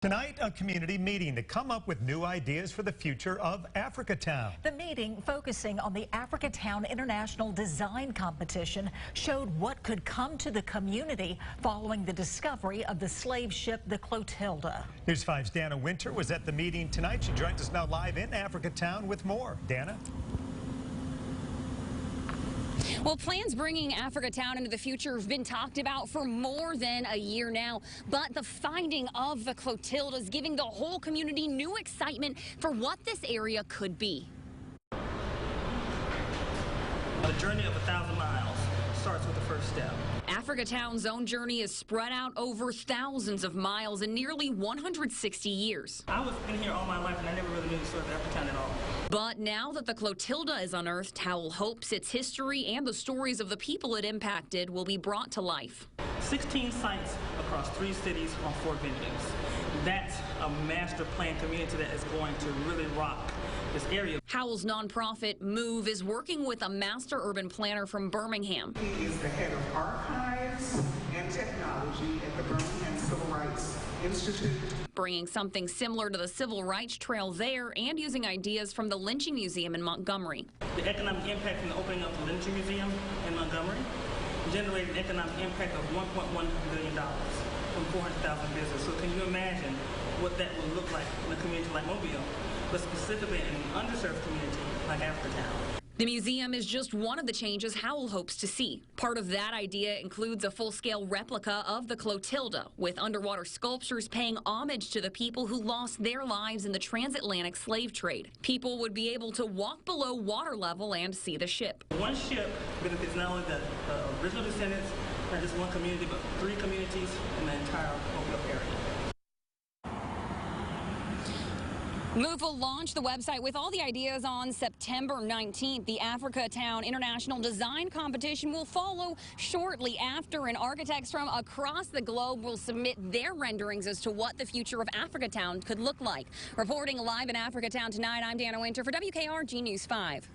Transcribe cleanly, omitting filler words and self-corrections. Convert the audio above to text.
Tonight, a community meeting to come up with new ideas for the future of Africatown. The meeting, focusing on the Africatown International Design Competition, showed what could come to the community following the discovery of the slave ship, the Clotilda. News 5's Dana Winter was at the meeting tonight. She joins us now live in Africatown with more. Dana? Well, plans bringing Africatown into the future have been talked about for more than a year now, but the finding of the Clotilda is giving the whole community new excitement for what this area could be. The journey of 1,000 miles starts with the first step. Africatown's own journey is spread out over thousands of miles in nearly 160 years. I was in here all my life and I never really knew the story of Africatown at all. But now that the Clotilda is unearthed, Howell hopes its history and the stories of the people it impacted will be brought to life. 16 sites across 3 cities on 4 venues. That's a master plan community that is going to really rock this area. Howell's nonprofit MOVE is working with a master urban planner from Birmingham. He is the head of archives and technology at the Birmingham Civil Rights Institute. Bringing something similar to the Civil Rights Trail there and using ideas from the Lynching Museum in Montgomery. The economic impact from the opening of the Lynching Museum in Montgomery generated an economic impact of $1.1 billion from 400,000 visitors. So can you imagine what that would look like in a community like Mobile, but specifically in an underserved community like Africatown? The museum is just one of the changes Howell hopes to see. Part of that idea includes a full-scale replica of the Clotilda, with underwater sculptures paying homage to the people who lost their lives in the transatlantic slave trade. People would be able to walk below water level and see the ship. One ship benefits not only the original descendants, not just one community, but 3 communities in the entire Mobile area. MOVE will launch the website with all the ideas on September 19th. The Africatown International Design Competition will follow shortly after, and architects from across the globe will submit their renderings as to what the future of Africatown could look like. Reporting live in Africatown tonight, I'm Dana Winter for WKRG News 5.